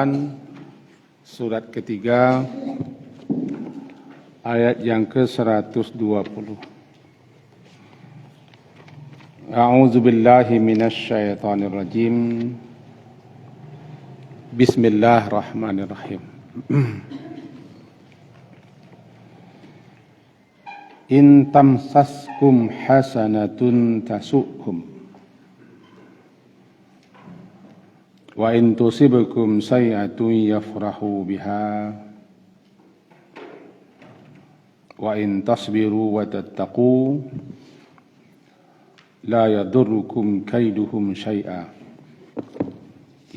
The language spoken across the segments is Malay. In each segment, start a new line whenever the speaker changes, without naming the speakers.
Al-Imran surat ketiga ayat yang ke-120. A'udzu billahi minasy syaithanir rajim. Bismillahirrahmanirrahim. In tamsaskum hasanatun tasu'kum wa in tusibkum sayyi'atun yafrahu biha wa in tasbiru wa tattaqu la yadurrukum kaiduhum syai'a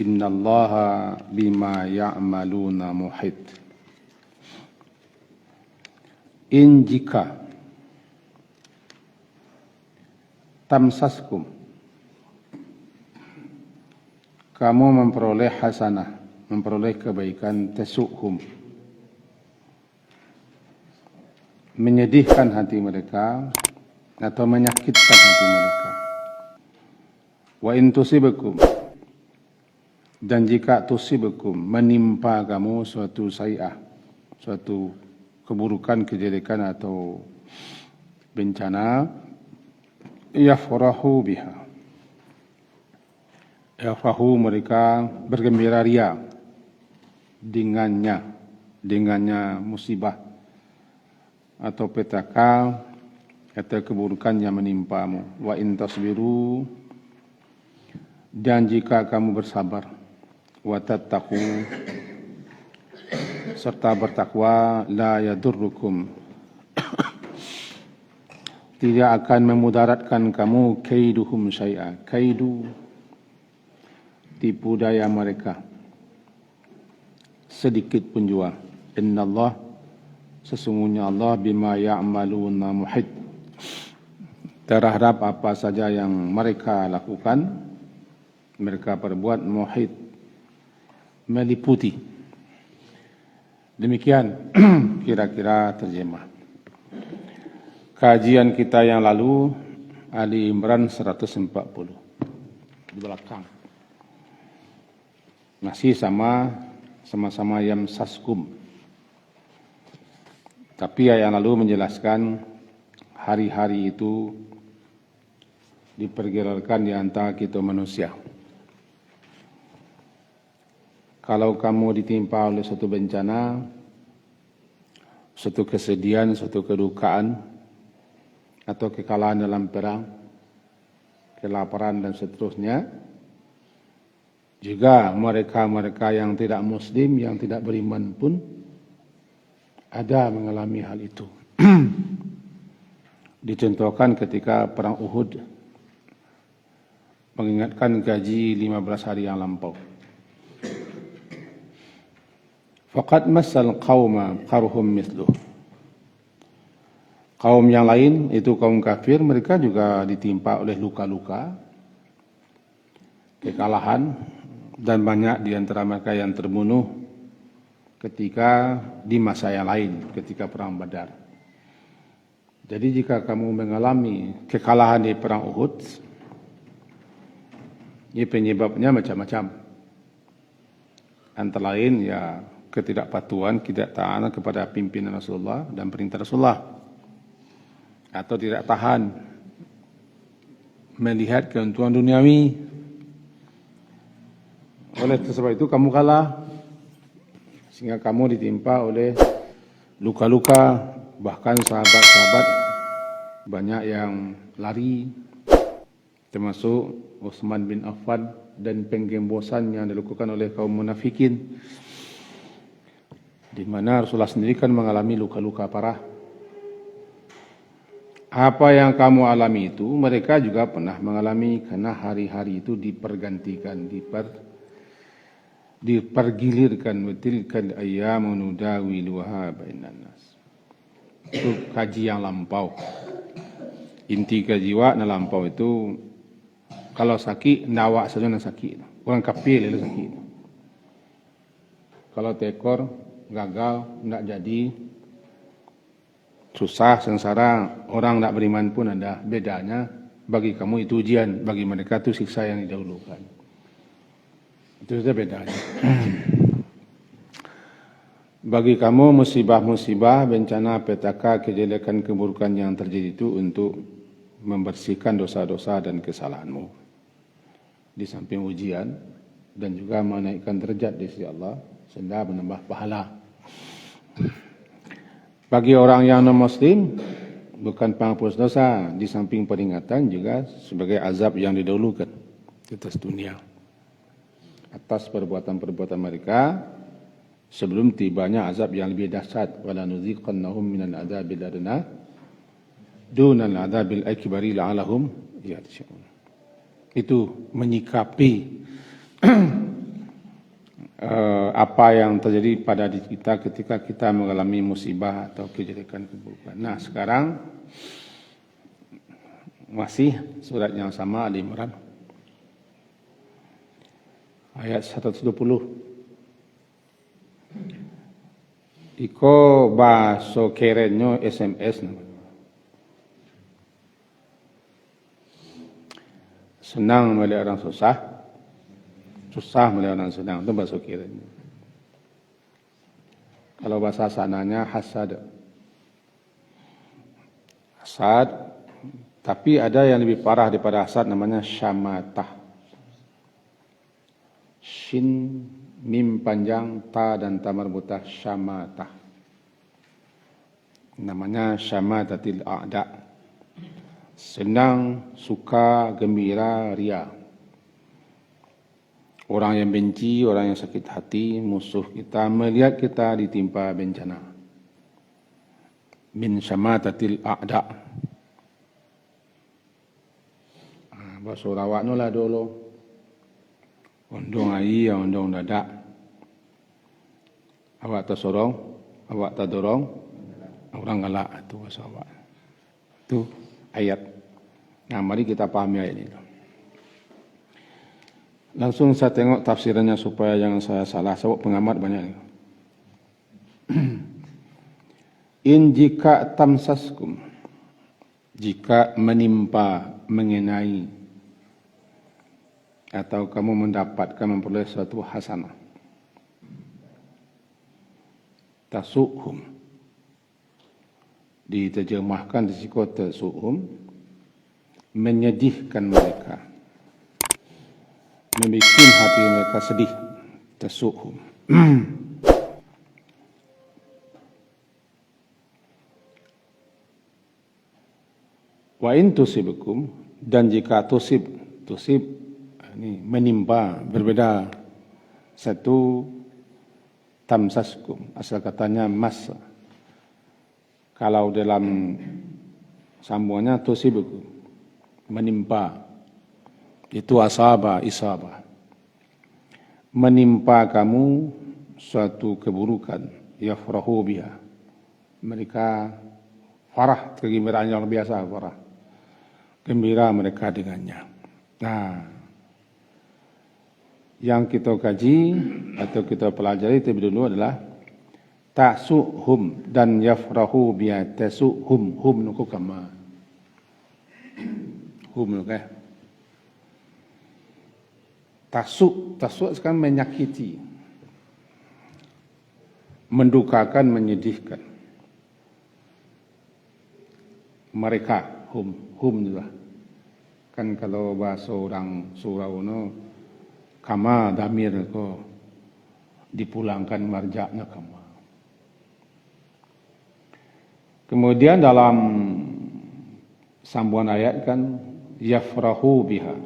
innallaha bima ya'maluna muhit. In jika tamsaskum kamu memperoleh hasanah, memperoleh kebaikan, tasukhum menyedihkan hati mereka atau menyakitkan hati mereka. Wa in tusibakum, dan jika tusibakum menimpa kamu suatu sayyi'ah, suatu keburukan, kejelekan atau bencana, yafrahu biha, yafrahu mereka bergembira ria dengannya musibah atau petaka atau keburukan yang menimpamu. Wa in tasbiru, dan jika kamu bersabar, wa tattaqu, serta bertakwa, la yadurrukum, tidak akan memudaratkan kamu, kaiduhum syai'a, kaidu tipu daya mereka sedikit pun jua. Innallah, sesungguhnya Allah, bima ya'maluna muhit, terhadap apa saja yang mereka lakukan, mereka perbuat, muhit, meliputi. Demikian kira-kira terjemah. Kajian kita yang lalu, Ali Imran 140 di belakang. Masih sama-sama yamsaskum. Tapi yang lalu menjelaskan hari-hari itu diperkirakan di antara kita manusia. Kalau kamu ditimpa oleh suatu bencana, suatu kesedihan, suatu kedukaan, atau kekalahan dalam perang, kelaparan dan seterusnya, juga mereka-mereka yang tidak muslim, yang tidak beriman pun ada mengalami hal itu. Dicontohkan ketika perang Uhud, mengingatkan gaji 15 hari yang lampau. Faqad massal qauma qarhum mithluh. Kaum yang lain, itu kaum kafir, mereka juga ditimpa oleh luka-luka, kekalahan, dan banyak di antara mereka yang terbunuh ketika di masa yang lain, ketika perang Badar. Jadi jika kamu mengalami kekalahan di perang Uhud, ini penyebabnya macam-macam. Antara lain ya ketidakpatuhan, ketidaktaanan kepada pimpinan Rasulullah dan perintah Rasulullah, atau tidak tahan melihat keuntungan duniawi. Oleh sebab itu kamu kalah, sehingga kamu ditimpa oleh luka-luka. Bahkan sahabat-sahabat banyak yang lari, termasuk Utsman bin Affan, dan penggembosan yang dilakukan oleh kaum munafikin, di mana Rasulullah sendiri kan mengalami luka-luka parah. Apa yang kamu alami itu, mereka juga pernah mengalami, karena hari-hari itu dipergantikan, dipergilirkan. Tilkal ayyamu nudawiluha bainan nas. Itu kaji yang lampau. Inti kaji wak na lampau itu, kalau sakit, nawak saja na sakit. Orang kapil itu sakit. Kalau tekor gagal, tidak jadi, susah, sengsara, orang tak beriman pun ada bedanya. Bagi kamu itu ujian, bagi mereka itu siksa yang didahulukan. Itu saja bedanya. Bagi kamu musibah-musibah, bencana, petaka, kejelekan, keburukan yang terjadi itu untuk membersihkan dosa-dosa dan kesalahanmu. Di samping ujian dan juga menaikkan derajat di sisi Allah, sehingga menambah pahala. Bagi orang yang non-Muslim, bukan penghapus dosa, di samping peringatan juga sebagai azab yang didahulukan di atas dunia atas perbuatan-perbuatan mereka sebelum tibanya azab yang lebih dahsyat. Wala nuziqannahum minal adzabil adna dunal adzabil akbari la'alahum yarji'un. Itu menyikapi apa yang terjadi pada diri kita ketika kita mengalami musibah atau kejelekan keburukan. Nah, sekarang masih surat yang sama, Ali Imran ayat 120. Iko bahasa kerenyo SMS. Senang melihat orang susah, susah melihat orang senang. Itu bahasa kerenyo. Kalau bahasa sananya hasad. Hasad, tapi ada yang lebih parah daripada hasad, namanya syamatah. Shin, mim panjang, ta dan ta marbutah, syamatah. Namanya syamatatil a'da. Senang, suka, gembira, ria. Orang yang benci, orang yang sakit hati, musuh kita, melihat kita ditimpa bencana. Min syamatatil a'da. Bahasa rawak nu lah dulu. Undung air, undung dadak. Awak tersorong, awak terdorong, orang galak. Itu bahasa awak. Itu ayat. Nah, mari kita pahami ayat ini. Langsung saya tengok tafsirannya supaya jangan saya salah. Sebab pengamat banyak. In jika tamsaskum, jika menimpa, mengenai, atau kamu mendapatkan memperoleh suatu hasanah, tasukhum, diterjemahkan di siko tasukhum, menyedihkan mereka, membuat hati mereka sedih, tasukhum. Wa in tusibukum, dan jika tusib ini menimpa, berbeda. Satu tamsaskum, asal katanya mas. Kalau dalam sambungannya tusibukum, menimpa. Itu asaba, isabah. Menimpa kamu suatu keburukan, yafrahu biha. Mereka farah, kegembiraan yang luar biasa, farah. Gembira mereka dengannya. Nah, yang kita kaji atau kita pelajari terlebih dulu adalah ta'suhum dan yafrahu biha. Ta'suhum, hum nuku kama. Hum nuku Tasuk sekarang menyakiti, mendukakan, menyedihkan. Mereka, hum juga. Kan kalau bahasa orang surau no, kama damir ko dipulangkan marjaknya kama. Kemudian dalam sambungan ayat kan yafrahu biha.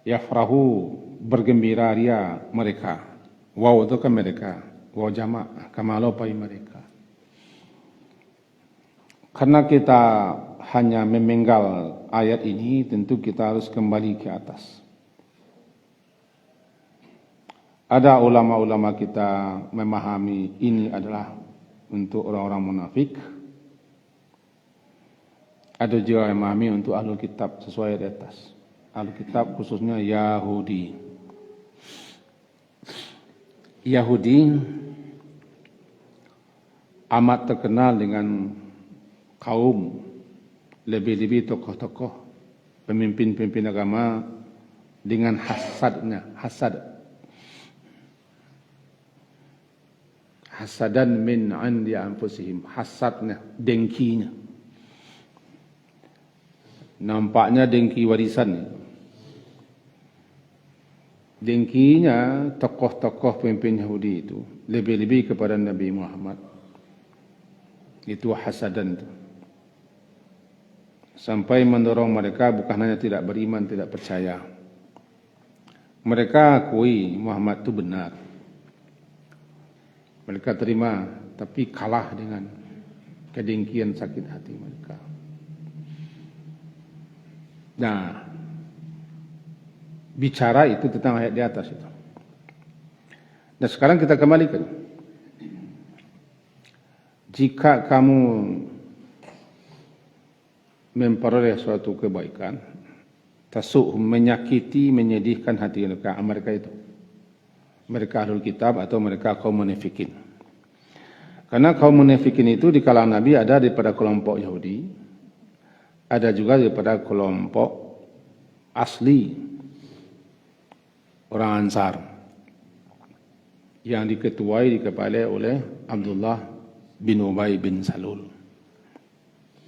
Yafrahu, bergembira ria mereka. Waw itu kan mereka. Waw jamak, kama lopai mereka. Karena kita hanya memenggal ayat ini, tentu kita harus kembali ke atas. Ada ulama-ulama kita memahami ini adalah untuk orang-orang munafik. Ada juga yang memahami untuk ahlul kitab sesuai di atas. Ahlul kitab khususnya Yahudi. Yahudi amat terkenal dengan kaum, lebih-lebih tokoh-tokoh, pemimpin-pemimpin agama dengan hasadnya, hasad. hasadan min 'indi anfusihim, hasadnya, dengkinya. Nampaknya dengki warisan. Dengkinya tokoh-tokoh pemimpin Yahudi itu lebih-lebih kepada Nabi Muhammad. Itu hasadan itu. Sampai mendorong mereka bukan hanya tidak beriman, tidak percaya. Mereka akui Muhammad itu benar. Mereka terima, tapi kalah dengan kedengkian sakit hati mereka. Nah, bicara itu tentang ayat di atas itu. Dan sekarang kita kembalikan. Jika kamu memperoleh suatu kebaikan, tasuk menyakiti, menyedihkan hati mereka itu. Mereka ahlul kitab atau mereka kaum munafikin. Karena kaum munafikin itu di kalangan Nabi ada daripada kelompok Yahudi, ada juga daripada kelompok asli orang Ansar yang diketuai, dikepalai oleh Abdullah bin Ubay bin Salul.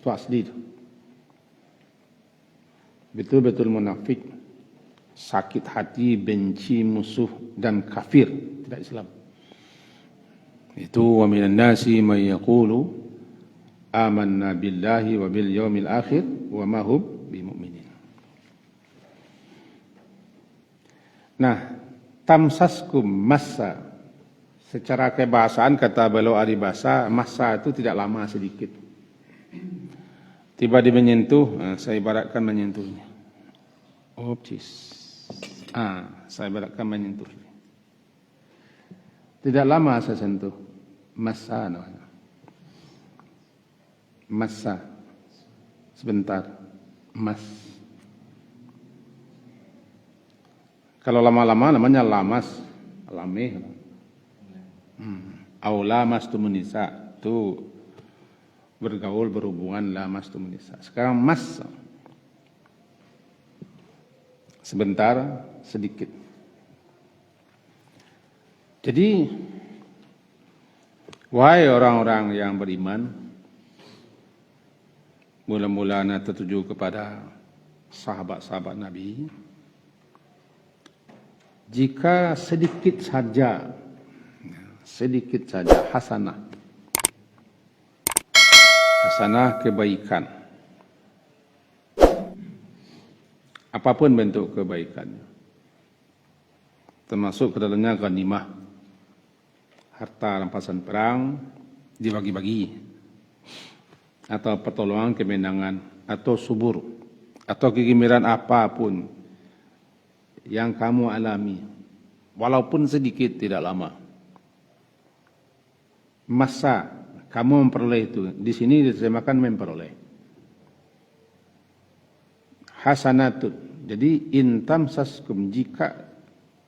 Itu asli itu. Betul-betul munafik, sakit hati, benci, musuh dan kafir, tidak Islam. Itu wa minan nasi may yaqulu amanna billahi wa bil yaumil akhir wa ma hum bimumin. Nah, tamsaskum massa, secara kebahasaan kata beliau ahli bahasa, massa itu tidak lama, sedikit. Tiba di menyentuh, saya ibaratkan menyentuhnya. Saya ibaratkan menyentuh. Tidak lama saya sentuh. Massa namanya. Massa. Sebentar. Mas. Kalau lama-lama namanya lamas. Lameh. Aula mas tumunisa. Itu bergaul, berhubungan, lamas tumunisa. Sekarang mas. Sebentar, sedikit. Jadi, wahai orang-orang yang beriman, mula-mulanya tertuju kepada sahabat-sahabat Nabi, jika sedikit saja hasanah kebaikan, apapun bentuk kebaikannya, termasuk ke dalamnya ghanimah, harta rampasan perang dibagi-bagi, atau pertolongan kemenangan, atau subur, atau kegembiraan apapun yang kamu alami, walaupun sedikit, tidak lama. Masa kamu memperoleh itu, di sini diterjemahkan memperoleh. Hasanatun, jadi in tamsaskum, jika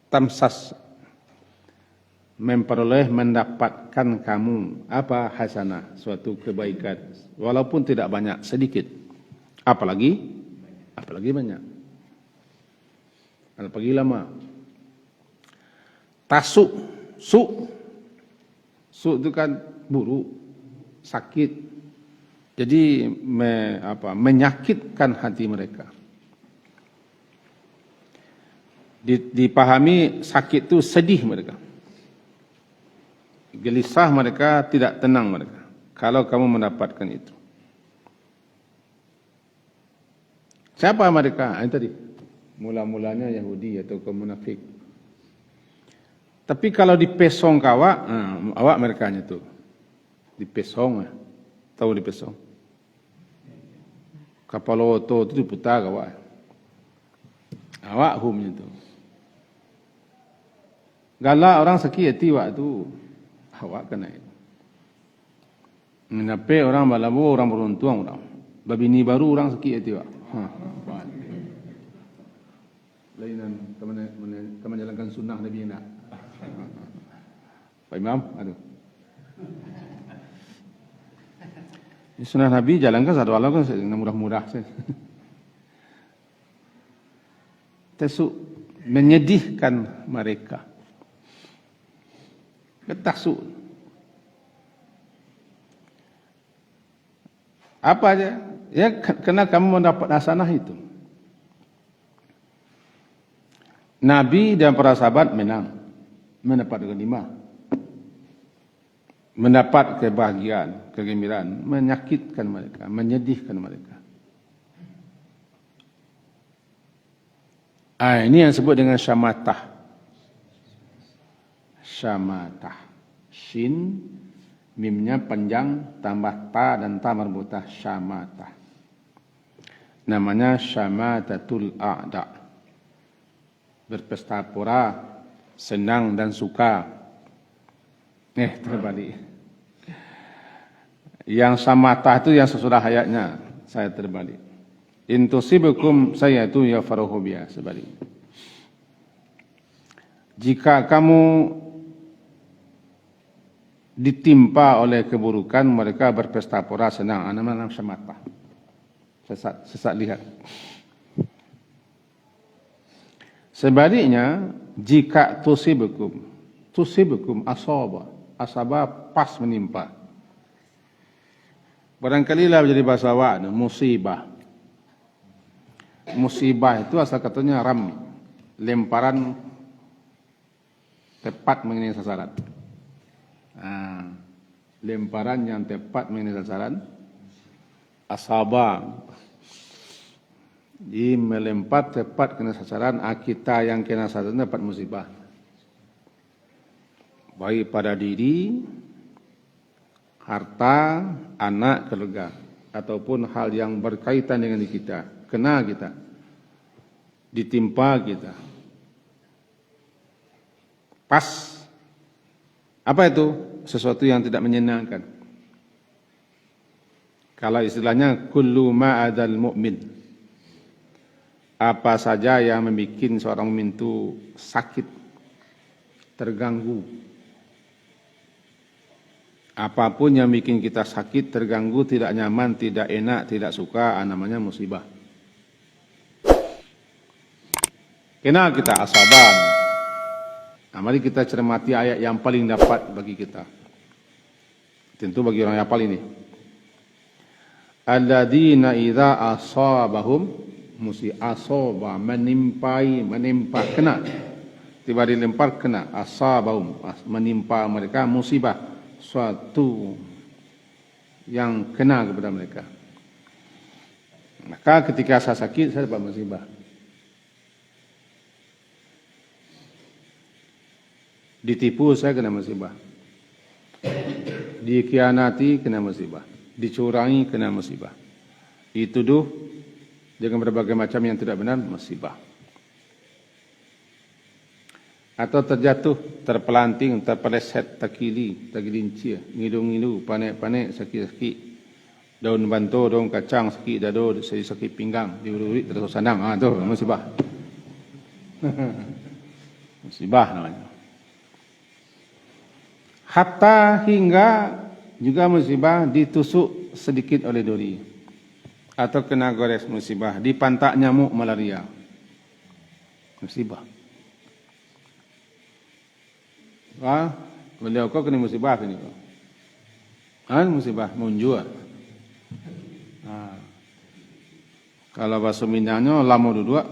tamsas memperoleh, mendapatkan kamu apa hasanah, suatu kebaikan, walaupun tidak banyak, sedikit, apalagi banyak, apalagi lama. Tasuk, su itu kan buruk, sakit, jadi menyakitkan hati mereka. Dipahami sakit itu sedih mereka, gelisah mereka, tidak tenang mereka. Kalau kamu mendapatkan itu, siapa mereka? Ini tadi mula-mulanya Yahudi atau kaum munafik. Tapi kalau dipesong awak mereka itu dipesong, tahu dipesong? Kapal oto itu diputar awak humnya itu. Galak orang sakit hati waktu awak kena itu. Menape orang balabu, orang beruntung orang. Babini baru orang sakit hati wak. Lainan teman jalankan sunnah Nabi nak. Pak Imam, aduh. Ini sunnah Nabi jalankan satu alam kan mudah-mudah saja. Tasuk menyedihkan mereka. Ketasuk Apa aja? Ya, karena kamu mendapat hasanah itu. Nabi dan para sahabat menang, mendapat ghanimah, mendapat kebahagiaan, kegembiraan, menyakitkan mereka, menyedihkan mereka. Ini yang disebut dengan syamatah. Syamatah. Shin, mimnya panjang, tambah ta dan ta marbutah, syamatah. Namanya syamatatul a'da. Berpesta pora, senang dan suka. Terbalik. Yang syamatah itu yang sesudah ayatnya, saya terbalik. Intusibukum saya itu ya farohobia, sebalik. Jika kamu ditimpa oleh keburukan, mereka berpesta pora senang. Namanya syamatah. Sesat lihat. Sebaliknya, jika tusibukum asaba pas menimpa. Barangkali lah menjadi bahasa awak, musibah. Musibah itu asal katanya ram, lemparan tepat mengenai sasaran. Lemparan yang tepat mengenai sasaran, asaba. Di melempar tepat kena sasaran, kita yang kena sasaran dapat musibah. Baik pada diri, harta, anak, keluarga, ataupun hal yang berkaitan dengan kita, kena kita, ditimpa kita. Pas. Apa itu? Sesuatu yang tidak menyenangkan. Kalau istilahnya kullu ma'adal mu'min. Apa saja yang membuat seorang mukmin itu sakit, terganggu. Apapun yang bikin kita sakit, terganggu, tidak nyaman, tidak enak, tidak suka, namanya musibah. Kena kita asaban. Mari kita cermati ayat yang paling dapat bagi kita. Tentu bagi orang yang hafal ini. Alladzina idza asabahum asoba, menimpa, kena. Tiba dilempar, kena. Asabahum, menimpa mereka musibah. Suatu yang kena kepada mereka. Maka ketika saya sakit, saya dapat musibah. Ditipu, saya kena musibah. Dikhianati, kena musibah. Dicurangi, kena musibah. Dituduh dengan berbagai macam yang tidak benar, musibah. Atau terjatuh, terpelanting, terpeleset, terkili, tergelincir, ngidu-ngidu, panik-panik, sakit-sakit, daun banto, daun kacang, sakit dado, sakit pinggang, diurit-urit, terus sandang. Itu musibah. Musibah namanya. Hatta hingga juga musibah ditusuk sedikit oleh duri. Atau kena gores, musibah. Dipantak nyamuk malaria, musibah. Beliau kau kena musibah ini kau. Musibah munjur. Kalau bahasa Minangnya lamo duduk,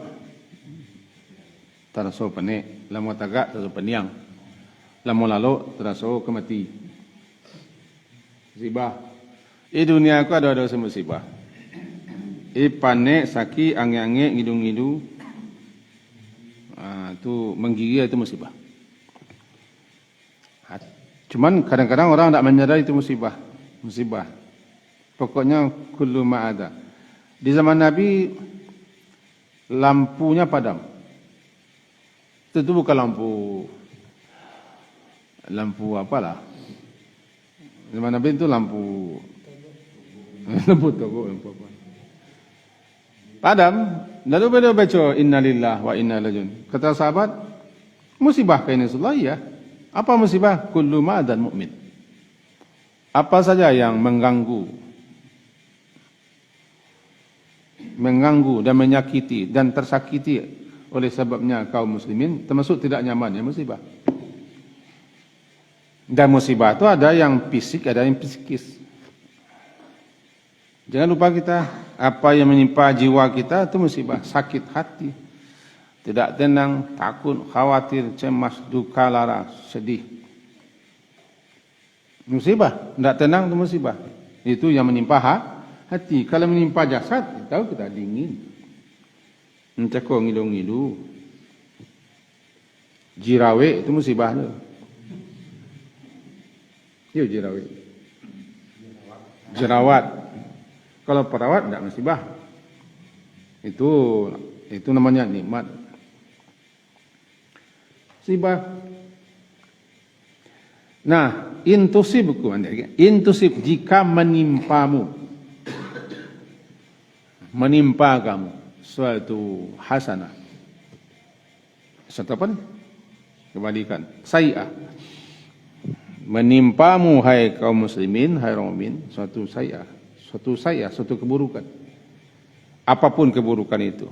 teraso penek, lamo tagak teraso peniang, lamo lalu teraso kemati. Musibah. Dunia aku ada musibah. Panek, sakit, angin-angin, ngidu-ngidu, itu menggigil, itu musibah. Cuman kadang-kadang orang tidak menyadari itu musibah. Musibah. Pokoknya kullu ma'ada. Di zaman Nabi, lampunya padam. Itu bukan lampu apalah. Zaman Nabi itu lampu toko, lampu apa. Padam, lalu beliau baca innalillah wa inna ilaihi raji'un. Kata sahabat, musibah kah ini Rasulullah? Ya. Apa musibah? Kullu ma'adan mu'min. Apa saja yang mengganggu dan menyakiti dan tersakiti oleh sebabnya kaum muslimin, termasuk tidak nyaman, ya musibah. Dan musibah itu ada yang fisik, ada yang psikis. Jangan lupa kita, apa yang menimpa jiwa kita itu musibah, sakit hati, tidak tenang, takut, khawatir, cemas, duka, lara, sedih. Musibah, tidak tenang itu musibah. Itu yang menimpa hati. Kalau menimpa jasad, tahu kita dingin. Entah kok ngilu-ngilu. Jirawe itu musibah tu. Ya jirawe. Jerawat. Kalau perawat tidak musibah. Itu namanya nikmat. Musibah. Nah, intusib jika menimpamu, menimpa kamu suatu hasanah, suatu apa nih? Kebalikan, sayi'ah. Menimpamu hai kaum muslimin, hai orang mukmin, suatu sayi'ah, suatu keburukan. Apapun keburukan itu.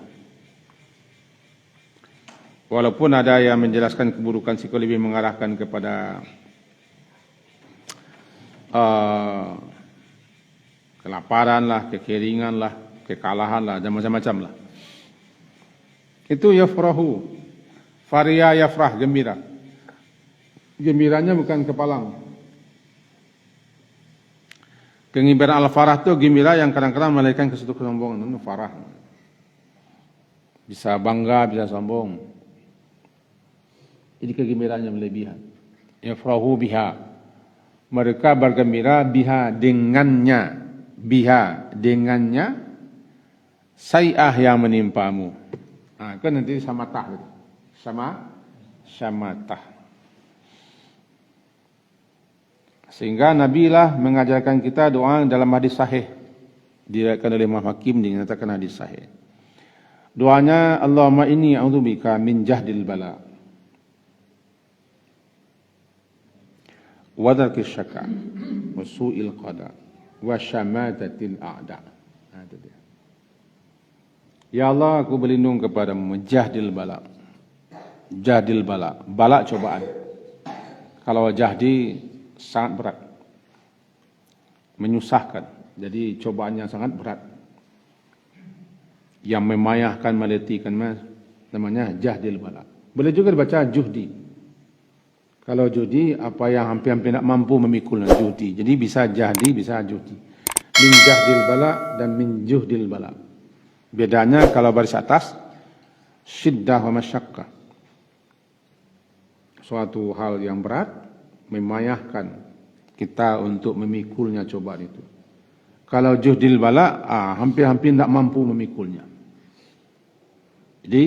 Walaupun ada yang menjelaskan keburukan psikologi mengarahkan kepada kelaparan lah, kekeringan lah, kekalahan lah, dan macam-macam lah. Itu yafrahu, faria yafrah, gembira. Gembiranya bukan kepalang. Kegembiraan al-farah itu gembira yang kadang-kadang melahirkan ke suatu kesombongan. Itu farah. Bisa bangga, bisa sombong. Jadi kegembiraannya berlebihan. Yafrahu biha. Mereka bergembira biha dengannya, sayi'ah yang menimpamu. Kan nanti samatah, samatah. Sehingga Nabi lah mengajarkan kita doa dalam hadis sahih, diriwayatkan oleh Imam Hakim, dinyatakan hadis sahih. Doanya, Allahumma inni a'udzubika min jahdil bala, wa darkis syaka, wa su'il qada, wa syamatatil a'da. Itu dia. Ya Allah, aku berlindung kepadamu jahdil bala. Jahdil bala, bala cobaan. Kalau jahdi sangat berat, menyusahkan. Jadi cobaan yang sangat berat, yang memayahkan, meletihkan, namanya jahdil bala. Boleh juga dibaca juhdi. Kalau judi, apa yang hampir-hampir tidak mampu memikulnya, judi. Jadi bisa jahdi, bisa judi. Min jahdil bala dan min juhdil bala. Bedanya kalau baris atas, syiddah wa masyakkah. Suatu hal yang berat, memayahkan kita untuk memikulnya cobaan itu. Kalau juhdil bala, hampir-hampir tidak mampu memikulnya. Jadi,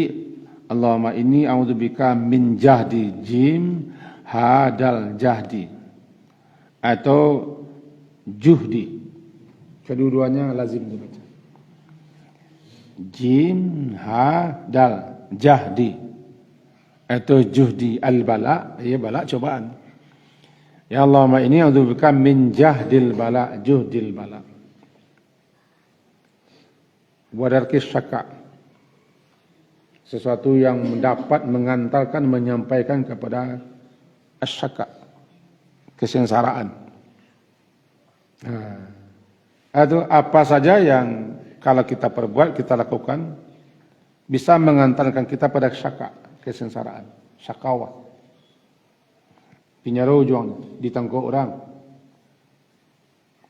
Allahumma inni a'udzubika min jahdi jim, hadal jahdi, atau juhdi. Kedua-duanya lazim dibaca. Jim, hadal, jahdi, atau juhdi al-bala, ya bala cobaan. Ya Allahumma inni a'udzubika min jahdil bala, juhdil bala. Wadarkis syaka, sesuatu yang dapat mengantarkan, menyampaikan kepada asyaka, kesengsaraan. Itu apa saja yang kalau kita perbuat, kita lakukan, bisa mengantarkan kita pada syaka, kesengsaraan, syakawa. Pinyaru juang, ditangkap orang,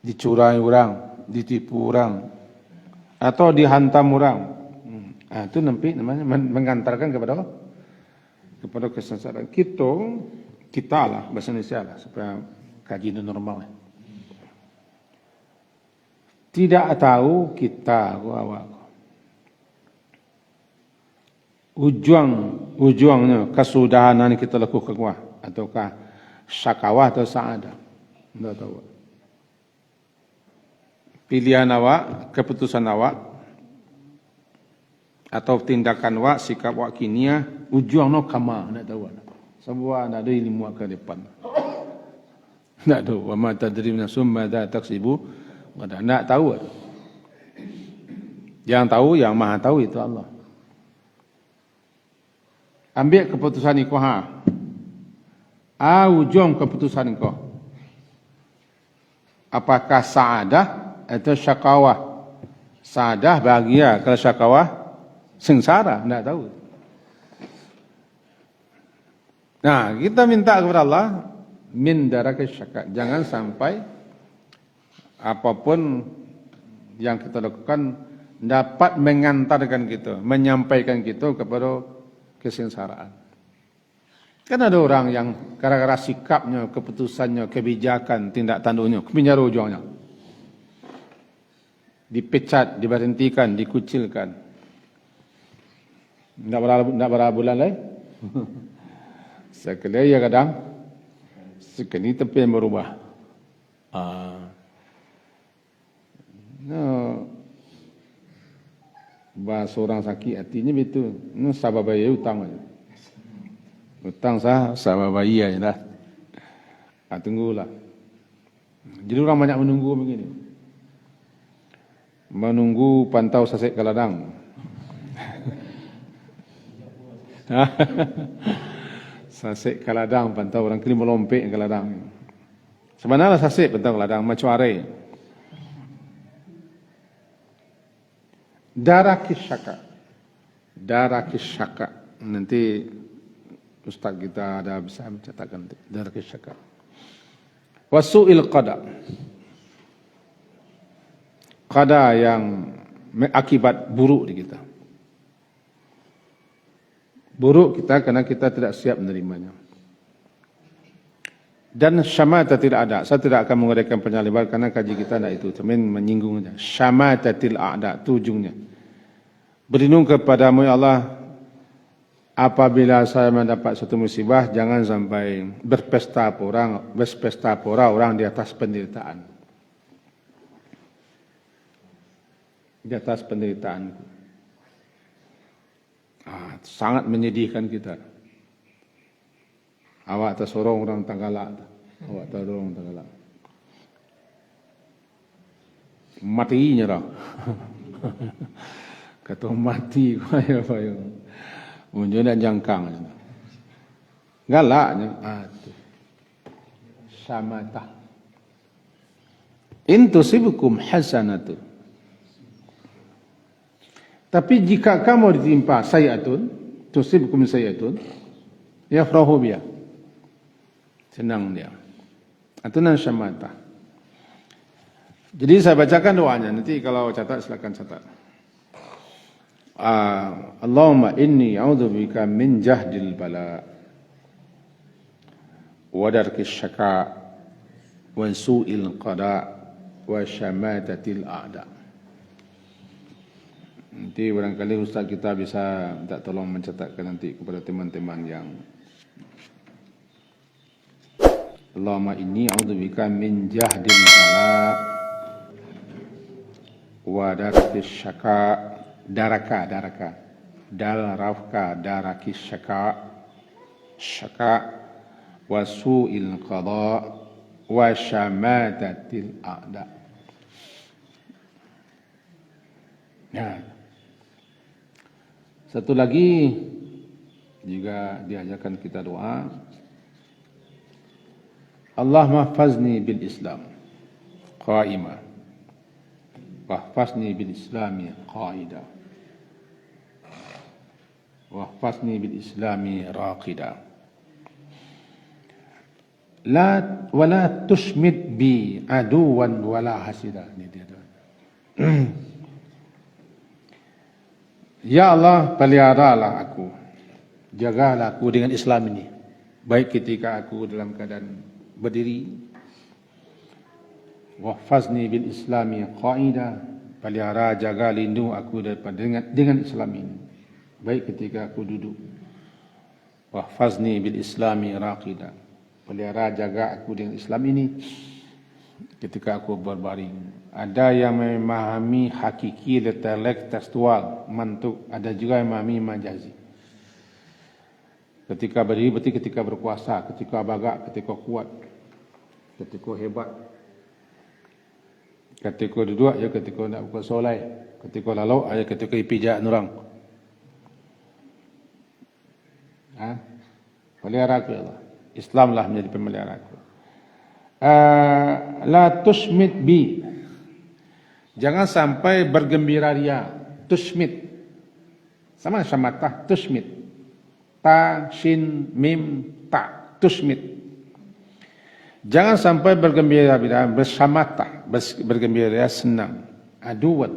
dicurai orang, ditipu orang, atau dihantam orang. Itu namanya mengantarkan kepada kesengsaraan. Kita lah, bahasa Indonesia lah, supaya kaji normal. Tidak tahu kita, ujungnya kesudahan yang kita lakukan, ataukah syakawah atau sa'adah. Tidak tahu. Pilihan awak, keputusan awak, atau tindakan awak, sikap awak kini, ujungnya kama, tidak tahu. Sebuah ada ilmu ke depan. Tak tahu. Wa ma tadri min summa da taksibu. Tak tahu. Yang tahu, yang maha tahu itu Allah. Ambil keputusan kau. Ujung keputusan kau. Apakah sa'adah atau syakawah? Sadah bahagia, kalau syakawah sengsara, tidak tahu. Nah, kita minta kepada Allah min darakis syaka. Jangan sampai apapun yang kita lakukan dapat mengantarkan kita, menyampaikan kita kepada kesengsaraan. Kan ada orang yang gara-gara sikapnya, keputusannya, kebijakan, tindak tanduknya, kepenjara ujungnya. Dipecat, diberhentikan, dikucilkan. Tidak berapa bulan lagi. Sekali ya kadang, sekali tapi yang berubah. Bahasa orang sakit hatinya betul. No, sabab bayar utang. Utang sabab bayar je dah. Tunggulah. Jadi orang banyak menunggu begini. Menunggu pantau sasek kaladang. Sasek kaladang pantau orang kini melompek kaladang. Sebenarnya sasek pantau kaladang macam are. Darakis syaka. Nanti ustaz kita ada bisa mencatatkan darakis syaka. Wasu'il qada. Qada yang akibat buruk di kita. Buruk kita karena kita tidak siap menerimanya. Dan syamata tidak ada. Saya tidak akan menguraikan panjang lebar karena kaji kita tidak itu. Cuma menyinggung saja. Syamatatil a'da, itu ujungnya. Berlindung kepadamu ya Allah, apabila saya mendapat satu musibah, jangan sampai berpesta pora orang di atas penderitaan. Di atas penderitaanku. Sangat menyedihkan kita. Awak tersorong orang Tanggalak. Awak tersorong orang Tanggalak. Matinya dah. Kata mati. Munculnya jangkang. Galaknya. Syamata. Intusibukum hasanatu. Tapi jika kamu ditimpa sayyatun, tusibukum sayyatun, yafrahu biha. Senang dia. Itu nan syamata. Jadi saya bacakan doanya. Nanti kalau catat silakan catat. Allahumma inni a'udzubika min jahdil bala wa darkis syaka wa su'il qada wa syamatatil a'da. Nanti barangkali ustaz kita bisa minta tolong mencatatkan nanti kepada teman-teman yang Allahumma inni a'udzubika min jahdil bala wa darkis syaka daraka dal rafka darakis syaka wa su'il qada wa syamatatil a'da. Nah, satu lagi juga diajarkan kita doa, Allahumma mahfazni bil Islam qa'imah wahfazni bil Islami qa'ida wahfazni bil Islami raqida wala tushmit bi aduwan wala hasida. Ini dia. Ya Allah, peliharalah aku, jagalah aku dengan Islam ini, baik ketika aku dalam keadaan berdiri, wahfazni bil Islami qaida, pelihara jaga lindung aku dengan Islam ini, baik ketika aku duduk. Wahfazni bil Islami raqida, pelihara jaga aku dengan Islam ini ketika aku berbaring. Ada yang memahami hakiki letak tekstual mantuk, ada juga yang memahami majazi. Ketika berdiri berarti ketika berkuasa, ketika bagak, ketika kuat, ketika hebat. Ketika duduk ya ketika nak buka solai, ketika lalu ya ketika ipijak nurang. Pelihara aku ya Allah. Islamlah menjadi pemelihara aku. La tushmit bi. Jangan sampai bergembira ria. Tusmit. Sama syamatah, tusmit. Ta, shin, mim, ta. Tusmit. Jangan sampai bergembira ria, bersamatah, bergembira ria, senang. Aduan.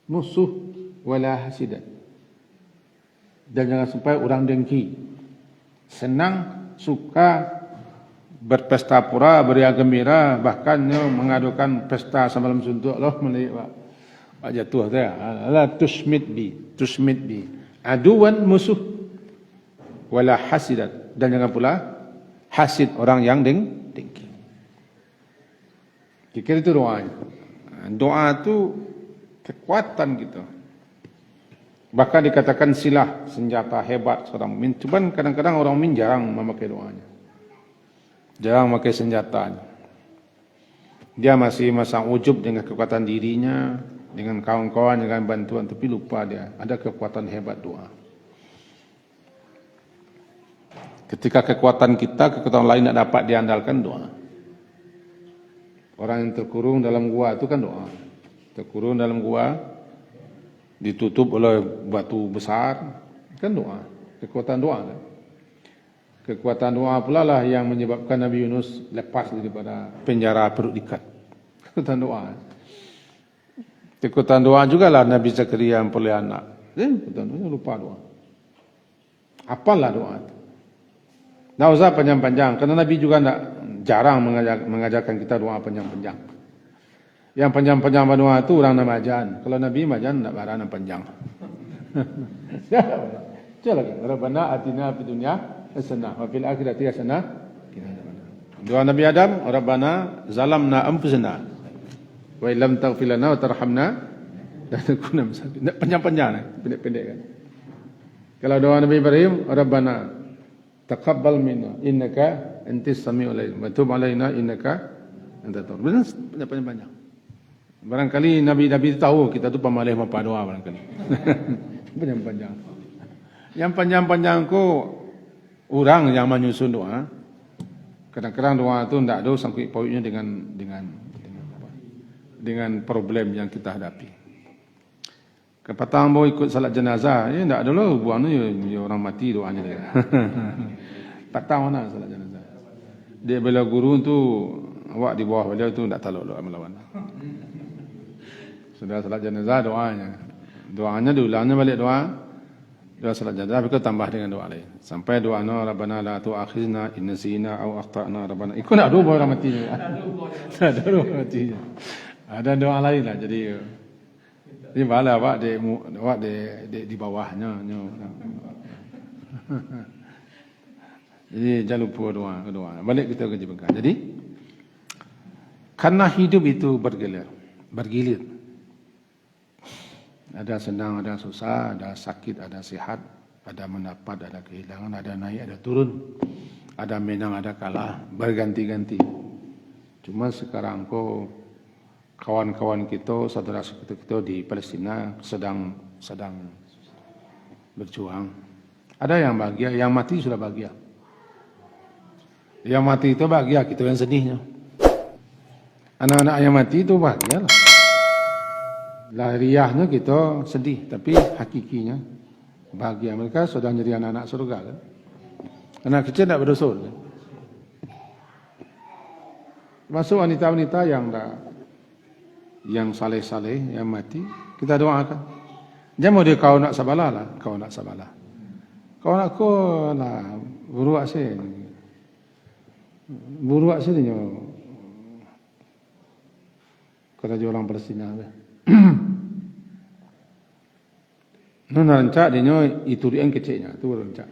Musuh, wala hasidan. Dan jangan sampai orang dengki. Senang, suka, berpesta pura, beria gembira, bahkan mengadukan pesta semalam suntuk. Allah menaik Pak jatuh dia. La tusmit bi. Aduan musuh. Wala hasidat. Dan jangan pula hasid orang yang dengki. Kira itu doanya. Doa itu kekuatan gitu. Bahkan dikatakan silah, senjata hebat seorang mukmin. Cuman kadang-kadang orang mukmin jarang memakai doanya. Jarang memakai senjatanya. Dia masih masang ujub dengan kekuatan dirinya, dengan kawan-kawan, dengan bantuan, tapi lupa dia ada kekuatan hebat doa. Ketika kekuatan kita, kekuatan lain tidak dapat diandalkan, doa. Orang yang terkurung dalam gua itu kan doa. Terkurung dalam gua, ditutup oleh batu besar, kan doa. Kekuatan doa kan. Kekuatan doa pula lah yang menyebabkan Nabi Yunus lepas daripada penjara perut ikat. Kekuatan doa. Kekuatan doa jugalah Nabi Zakaria memperoleh anak. Kekuatan doa, lupa doa. Apalah doa itu. Tidak usah panjang-panjang, karena Nabi juga jarang mengajarkan kita doa panjang-panjang. Yang panjang-panjang doa itu orang nama ajan. Kalau Nabi majan tidak barang panjang. Coba lagi. Rabbana atina fid dunya hasanah wa fil akhirati hasanah. Doa Nabi Adam, Rabbana zalamna anfusana wa illam taghfir lana wa tarhamna lanakunanna minasy panjang-panjang, pendek-pendek kan. Kalau doa Nabi Ibrahim, Rabbana taqabbal minna innaka antis samiul alim wa tub alaina innaka antat tawwab. Benar panjang-panjang. Barangkali Nabi-Nabi tahu kita tu pemalih apa doa barangkali. Panjang-panjang. Yang panjang-panjang ku orang yang menyusun doa. Kadang-kadang doa itu tidak ada sangkut pautnya dengan problem yang kita hadapi. Kepatang mau ikut salat jenazah, ya tidak ada lah hubungannya orang mati doanya dia. Tak tahu mana salat jenazah. Dia bela guru tu awak di bawah beliau tu tidak tahu doa melawan. Sudah salat jenazah doanya diulangnya balik doa salat jenazah, tapi tambah dengan doa lain. Sampai doa Rabbana la tu'akhizna in nasina aw akhtana Rabbana. Ikut nak doa orang mati. Ada doa mati. Ada doa lain lah. Jadi bala awak di bawahnya. Jadi jangan lupa doa. Balik kita ke Jepang. Jadi karena hidup itu bergilir. Ada senang, ada susah, ada sakit, ada sihat, ada mendapat, ada kehilangan, ada naik, ada turun, ada menang, ada kalah, berganti-ganti. Cuma sekarang kawan-kawan kita, saudara kita di Palestina sedang berjuang. Ada yang bahagia, yang mati sudah bahagia. Yang mati itu bahagia, kita yang sedihnya. Anak-anak yang mati itu bahagia lah. Lahiriahnya kita sedih, tapi hakikinya bahagia. Mereka sudah jadi anak-anak surga kan. Anak kecil tidak berdosa kan? Masuk wanita-wanita yang saleh-saleh, yang mati, kita doakan. Jangan dia kau nak sabalah lah, kau nak sabalah. Kau nak kau lah, buruak sih dia. Kata orang Palestina. Nona rancak dia itu yang kecilnya, tu rancak.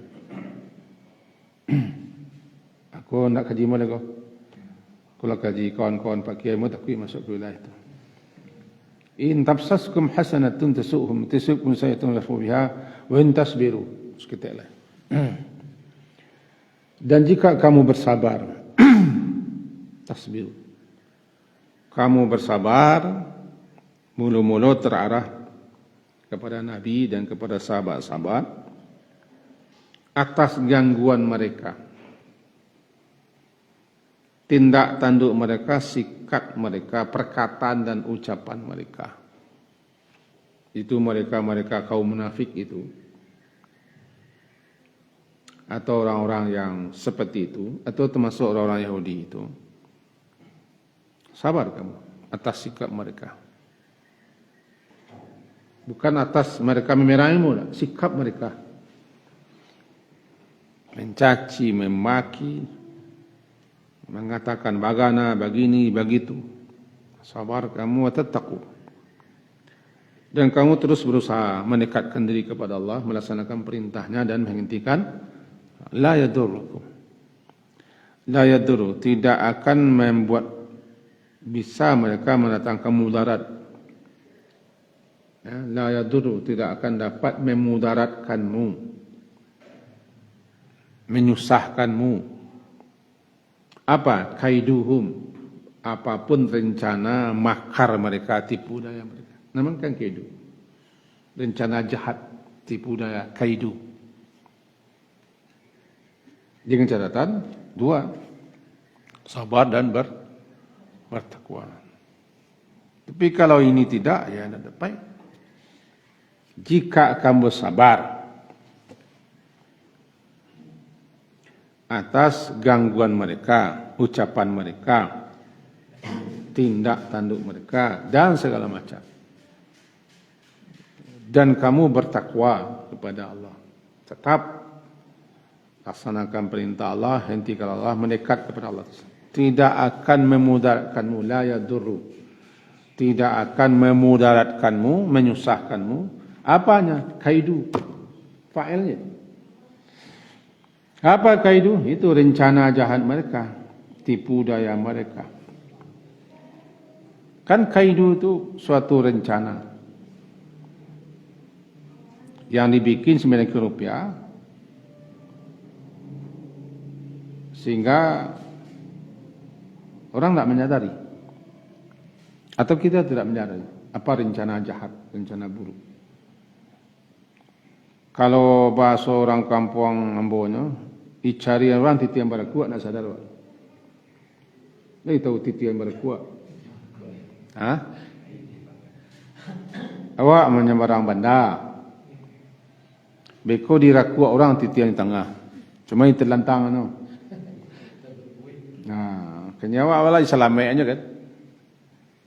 Aku nak kaji mana kau? Kalau kaji kawan-kawan pakai ilmu tak kui masuk ke wilayah itu. In tabsaskum hasanatun tasuhum tasukum sayatun lafu biha wa in tasbiru. Sekitarlah. Dan jika kamu bersabar, tasbiru. Kamu bersabar, mulu-mulu terarah kepada Nabi dan kepada sahabat-sahabat atas gangguan mereka. tindak tanduk mereka, sikap mereka, perkataan dan ucapan mereka. Itu mereka kaum munafik itu. Atau orang-orang yang seperti itu, atau termasuk orang-orang Yahudi itu. Sabar kamu atas sikap mereka. Bukan atas mereka memerahimu, sikap mereka. Mencaci, memaki, mengatakan bagana, begini, begitu. Sabar kamu, wattattaqu. Dan kamu terus berusaha mendekatkan diri kepada Allah, melaksanakan perintahnya dan menghentikan la yadurrukum. La yadurru, tidak akan membuat bisa mereka mendatangkan mudarat. Ya, la yadurru, tidak akan dapat memudaratkanmu, menyusahkanmu. Apa? Kaiduhum, apapun rencana makar mereka, tipu daya mereka. Namakan kaidu. Rencana jahat, tipu daya, kaidu. Dengan catatan, 2, sabar dan bertakwa. Tapi kalau ini tidak, ya tidak dapat. Jika kamu sabar atas gangguan mereka, ucapan mereka, tindak tanduk mereka, dan segala macam, dan kamu bertakwa kepada Allah, tetap laksanakan perintah Allah, hentikan Allah, mendekat kepada Allah, tidak akan memudaratkanmu, la yadurru, tidak akan memudaratkanmu, menyusahkanmu. Apanya? Kaidu, fa'ilnya. Apa kaidu? Itu rencana jahat mereka, tipu daya mereka. Kan kaidu itu suatu rencana yang dibikin Rp9 sehingga orang tidak menyadari, atau kita tidak menyadari apa rencana jahat, rencana buruk. Kalau bahasa orang kampung Ambonyo, icari orang titi yang berakuat nak sadar. Dia tahu titi yang berakuat. Hah? Awak menyebarang benda. Beko dirakuat orang titi yang di tengah. Cuma itu terlantang no. Nah, kenyawa awak lagi selamatnya kan.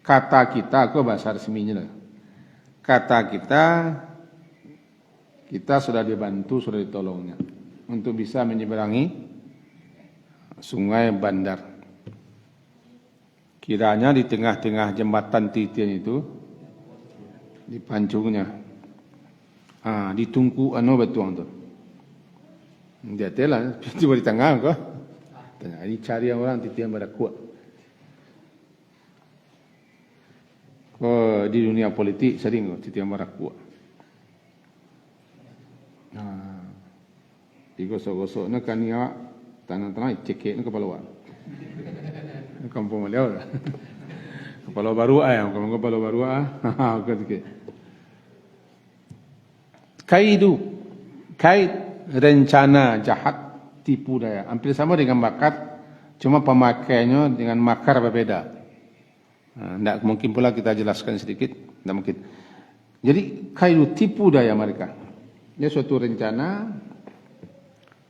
Kata kita, aku bahasa resminya lah. Kata kita sudah dibantu, sudah ditolongnya untuk bisa menyeberangi sungai bandar. Kiranya di tengah-tengah jembatan titian itu dipancungnya, ditungku betuang tu. Dia telah cuma di tengah kok. Ini cari orang titian pada kuat. Oh, di dunia politik sering kok titian pada kuat. Digosok-gosok nak kan ya tanah-tanah cekek nak kepala awak. Kampung Maliau lah. Kepala baru ayam, kepala baru kait rencana jahat, tipu daya. Hampir sama dengan bakat, cuma pemakainya dengan makar berbeda. Tidak mungkin pula kita jelaskan sedikit, tidak mungkin. Jadi kaidu, tipu daya mereka. Ini suatu rencana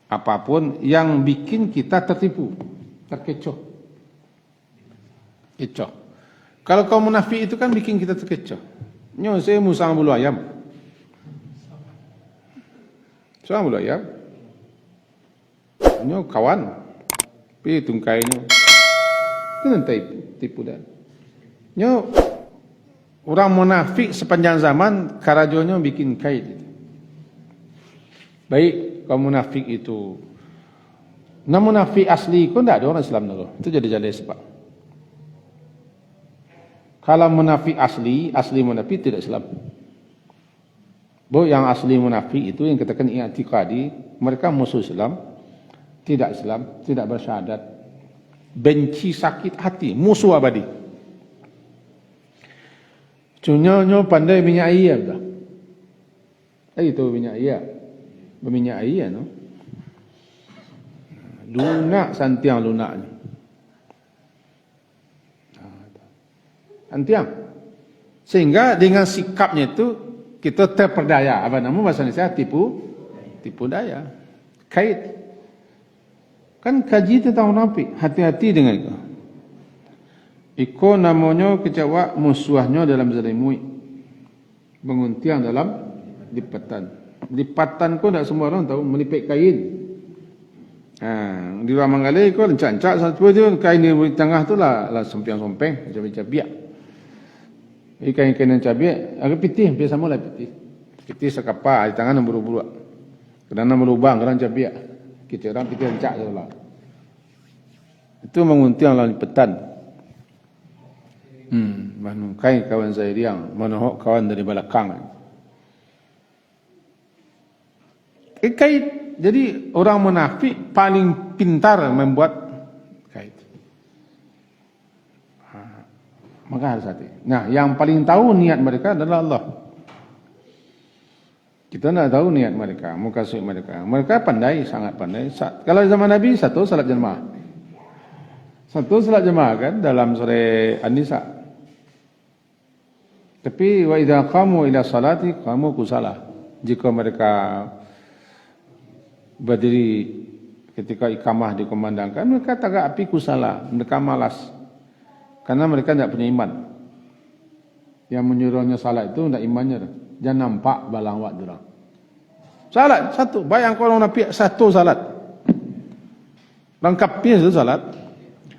apapun yang bikin kita tertipu, terkecoh. Kecoh. Kalau kaum munafik itu kan bikin kita terkecoh. Nyo saya musang bulu ayam. Musang bulu ayam. Nyo kawan. Pi tungkainya. Itu nanti tipu dah. Nyo orang munafik sepanjang zaman karajonyo bikin kait. Baik kaum munafik itu. Nah munafik asli kok tidak ada orang Islam dulu. Itu jadi sebab. Kalau munafik asli munafik tidak Islam. Yang asli munafik itu yang katakan i'tiqadi, mereka musuh Islam, tidak bersyahadat, benci sakit hati, musuh abadi. Cunyo pandai minyak iya dah. Itu minyak iya. Berminyak iya no. Lunak santiang lunaknya. Antiang. Sehingga dengan sikapnya itu kita terperdaya. Apa nama bahasa Indonesia? Tipu daya. Kait. Kan kaji tentang munafik. Hati-hati dengan itu. Iko namanya kecewa musuhnya dalam zalimui. Menguntiang dalam lipatan. Lipatan ko tak semua orang tahu. Melipet kain. Di ruang Manggale ko lencak-lencak satu tu kain di tengah tu lah sompiang-sompeng. Macam-macam biak. Kain-kain yang cabai agak pitih, hampir sama lah pitih. Pitih sekapa, di tangan buru-buru. Kerana melubang, kerana cabai. Kita orang pitih lencak je lah. Itu menguntiang lawan petan. Mana kain kawan saya riang, mana hok kawan dari belakang. Kait, jadi orang munafik paling pintar membuat kait. Maka harus hati. Nah, yang paling tahu niat mereka adalah Allah. Kita tidak tahu niat mereka, mukasih mereka. Mereka pandai, sangat pandai. Kalau zaman Nabi, satu salat jemaah. Satu salat jemaah kan dalam surah An-Nisa. Tapi wa idza qamu ila salati qamu kusala. Jika mereka berdiri ketika ikamah dikumandangkan, mereka tagak api kusala, mereka malas. Karena mereka tidak punya iman. Yang menyuruhnya salat itu tidak imannya. Jangan nampak balang wak durang. Salat satu, bayang kalau nabi satu salat. Lengkapnya itu salat.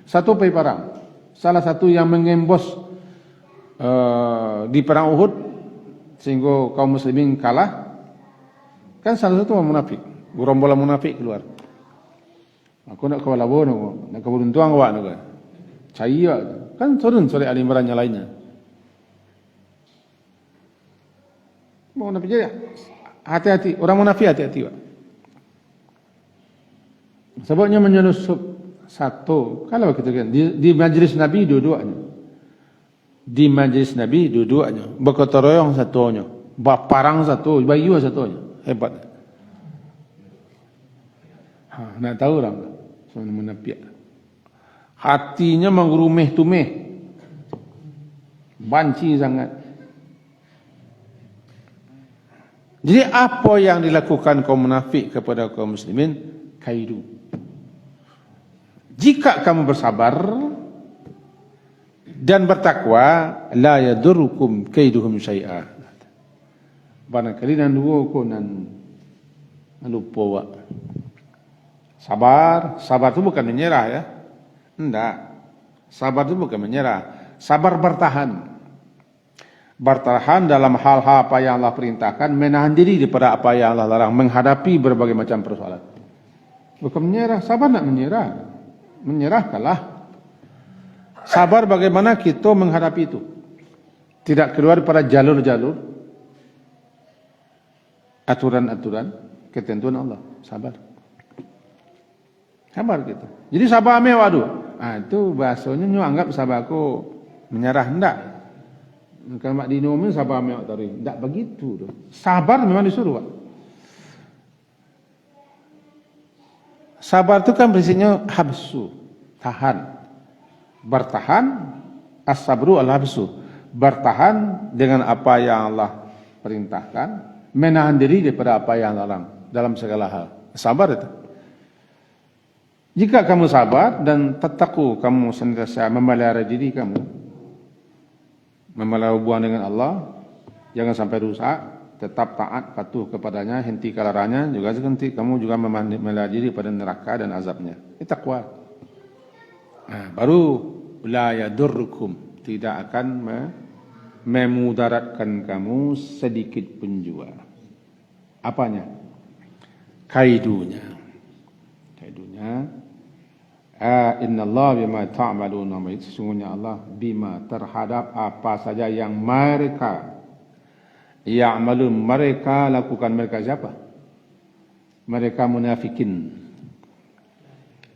Satu pergi perang. Salah satu yang mengembos di perang Uhud sehingga kaum muslimin kalah. Kan salah satu orang munafik. Gerombolan munafik keluar. Aku nak kawal labo nak keberuntungan awak nak. Cahaya kan turun sore Ali Imran yang lainnya. Mau munafik je. Hati-hati, orang munafik hati-hati. Sebabnya menyelusup satu. Kalau kita kan di majlis Nabi dua-duanya. Di majlis Nabi dua-duanya. Berkotoroyong satunya. Baparang satu, bayu satunya. Hebat. Nak tahu orang soal munafik. Hatinya mengerumeh-tumeh. Banci sangat. Jadi apa yang dilakukan kaum munafik kepada kaum muslimin? Kaidu. Jika kamu bersabar dan bertakwa, la yadurrukum kaiduhum syai'a. Barangkali nan dua ko nan lupa wak. Sabar itu bukan menyerah ya. Tidak. Sabar itu bukan menyerah. Sabar bertahan. Bertahan dalam hal-hal apa yang Allah perintahkan, menahan diri daripada apa yang Allah larang, menghadapi berbagai macam persoalan. Bukan menyerah, sabar nak menyerah. Menyerah kalah. Sabar bagaimana kita menghadapi itu. Tidak keluar pada jalur-jalur, aturan-aturan, ketentuan Allah. Sabar. Sabar kita. Jadi sabar ame waduh. Itu bahasanya nyu anggap sabar aku menyerah hendak. Kalau mak dino men sabar ame wak tari. Tak begitu tu. Sabar memang disuruh wak. Sabar itu kan prinsipnya habsu, tahan. Bertahan, as-sabru al-habsu. Bertahan dengan apa yang Allah perintahkan, menahan diri daripada apa yang larang dalam segala hal. Sabar itu. Jika kamu sabar dan tataku kamu sentiasa memelihara diri kamu, memelihara hubungan dengan Allah, jangan sampai rusak, tetap taat, patuh kepadanya, henti kelarannya, juga nanti kamu juga memelihara diri pada neraka dan azabnya. Itu takwa. Baru la yadurrukum, tidak akan memudaratkan kamu sedikit pun juga. Apanya? Kaidunya. Innallaha bima ta'maluna, sesungguhnya Allah bima terhadap apa saja yang mereka ya'malun, mereka lakukan. Mereka siapa? Mereka munafikin,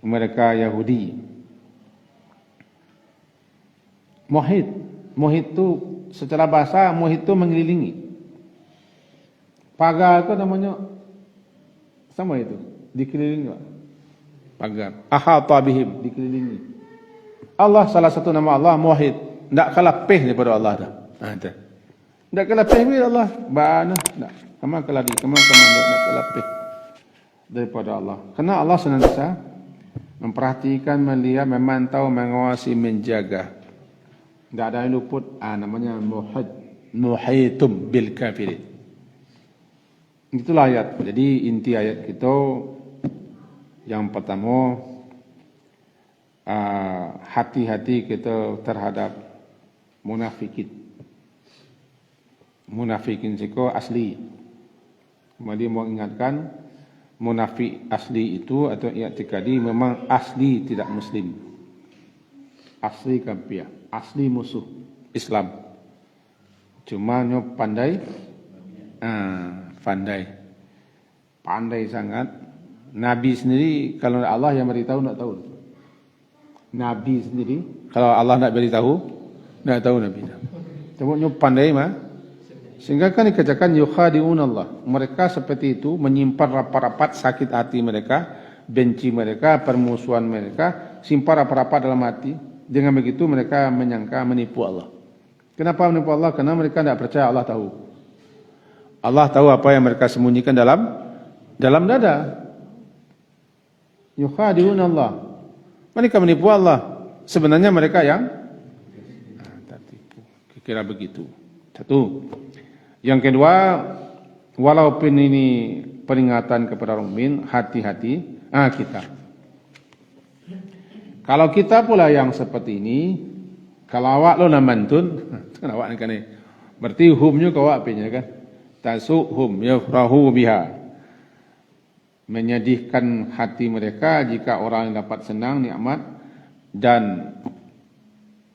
mereka Yahudi. Muhit itu secara bahasa, muhit itu mengelilingi. Pagar itu namanya sama itu, dikelilingi. Pagar. Ahata bihim, dikelilingi. Allah, salah satu nama Allah muhit. tidak kalah peh daripada Allah dah. Tidak kalah peh daripada Allah. Bana, tidak. Kamu kalah di, kamu tidak kalah peh daripada Allah. Karena Allah senantiasa memperhatikan, melihat, memantau, mengawasi, menjaga. Tidak ada yang luput. Namanya muhitum bil kafirin. Itulah ayat. Jadi inti ayat kita yang pertama, hati-hati kita terhadap munafikin. Munafikin siko asli. Kemudian mau ingatkan, munafik asli itu atau i'tikadi memang asli tidak muslim. Asli kafir, asli musuh Islam. Cuma nyo pandai, pandai sangat. Nabi sendiri kalau Allah yang beritahu nak tahu. Nabi sendiri kalau Allah nak beritahu nak tahu Nabi. Cuma nyo pandai mah. Sehingga kan dikatakan yukhadi'un Allah. Mereka seperti itu menyimpan rapat-rapat sakit hati mereka, benci mereka, permusuhan mereka, simpan rapat-rapat dalam hati. Dengan begitu mereka menyangka menipu Allah. Kenapa menipu Allah? Karena mereka tidak percaya Allah tahu. Allah tahu apa yang mereka sembunyikan dalam dada. Yukhadi'un Allah. Mereka menipu Allah. Sebenarnya mereka yang tertipu. Kira begitu. Satu. Yang kedua, walaupun ini peringatan kepada orang mukmin, hati-hati kita. Kalau kita pula yang seperti ini, kalau awak lo namantun, kan awak kan ni. Berarti humnya kau awak punya kan? Tasuhum yafrahu biha. Menyedihkan hati mereka jika orang yang dapat senang nikmat dan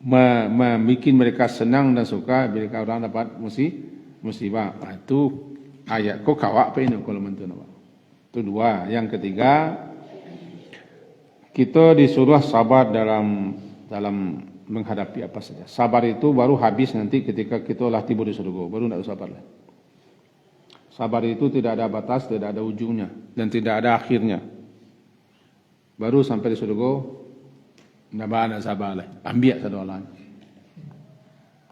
membuat mereka senang dan suka bila orang dapat musibah. Itu ayat kau kawak apa ini kalau mentun awak. Itu dua. Yang ketiga, kita disuruh sabar dalam menghadapi apa saja. Sabar itu baru habis nanti ketika kita lah tiba di surga, baru tidak sabar lah. Sabar itu tidak ada batas, tidak ada ujungnya dan tidak ada akhirnya. Baru sampai di surga, tidak ada sabar lah. Ambil satu Allah.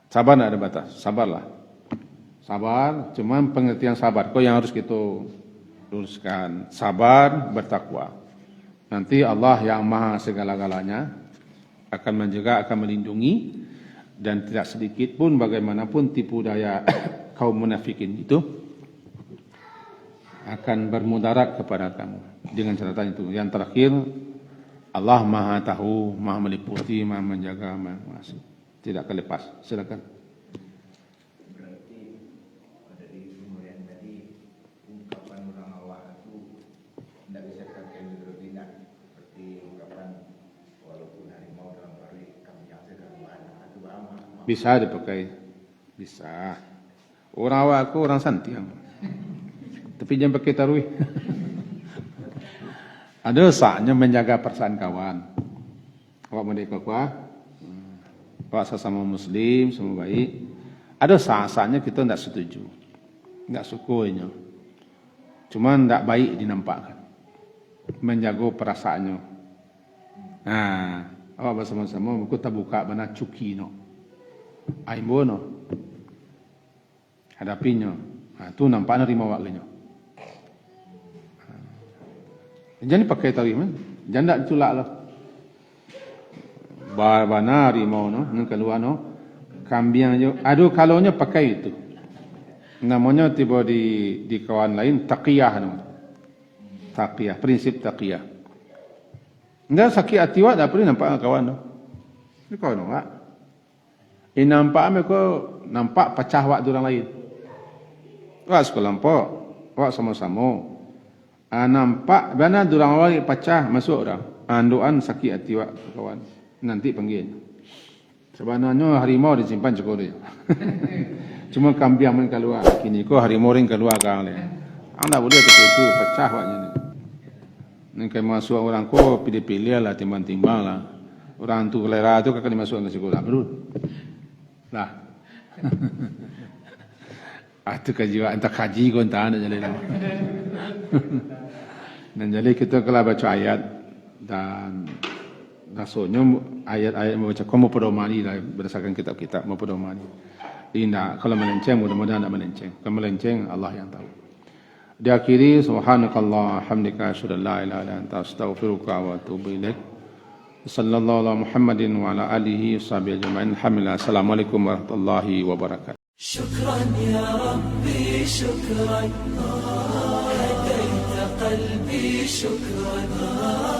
Sabar tidak ada batas, sabarlah. Sabar, cuman pengertian sabar. Kau yang harus kita luruskan. Sabar, bertakwa. Nanti Allah yang maha segala-galanya akan menjaga, akan melindungi. Dan tidak sedikit pun bagaimanapun tipu daya kaum munafikin itu akan bermudarat kepada kamu. Dengan catatan itu. Yang terakhir, Allah maha tahu, maha meliputi, maha menjaga, maha mengasihi. Tidak akan lepas. Silakan. Bisa dipakai, bisa. Orang awak aku orang santiang, tapi jangan pakai taruih. Ada saatnya menjaga perasaan kawan. Awak merdeka kuah, awak sesama Muslim, semua baik. Ada saat-saatnya kita tidak setuju, tidak sukanya. Cuma tidak baik dinampakkan. Menjaga perasaannya. Awak bersama-sama, kita buka mana cuki no. Aimbono hadapinya. Tu nampaknya rima wakilnya. Jangan pakai tarik man. Jangan tak culak lah. Bana rima no, nan keluar no. Kambing aja. Aduh kalaunya pakai itu. Namanya tiba di kawan lain taqiyah no. Taqiyah, prinsip taqiyah. Ndak sakit hati wak tak perlu nampak kawan no. Ni kawan no wak. Nampak pecah wak orang lain. Wak sekelompok, wak sama-sama. Nampak mana orang lain pecah masuk orang. Anduan sakit hati wak kawan. Nanti panggil. Sebenarnya harimau disimpan cukup dia. Cuma kambing main keluar. Kini ko harimau ring keluar kang le. Anda boleh itu pecah waknya ni. Nengkai masuk orang ko pilih-pilih lah timbang-timbang lah. Orang tu kelera tu kakak dimasukkan ke sekolah. Betul. Lah. Itu kejiwaan tak kaji kau entah nak jadi. Dan jadi kita kalau baca ayat dan Rasanya ayat-ayat membaca kau mau pedomani lah berdasarkan kitab-kitab mau pedomani. Tidak, kalau melenceng mudah-mudahan tidak melenceng. Kalau melenceng Allah yang tahu. Diakhiri subhanakallah hamdika asyhadu an la ilaha illa anta astaghfiruka wa atubu ilaik. Sallallahu ala Muhammadin wa ala alihi washabihi ajma'in. Alhamdulillah. Assalamualaikum warahmatullahi wabarakatuh.
شكرا يا ربي شكرا هديت قلبي شكرا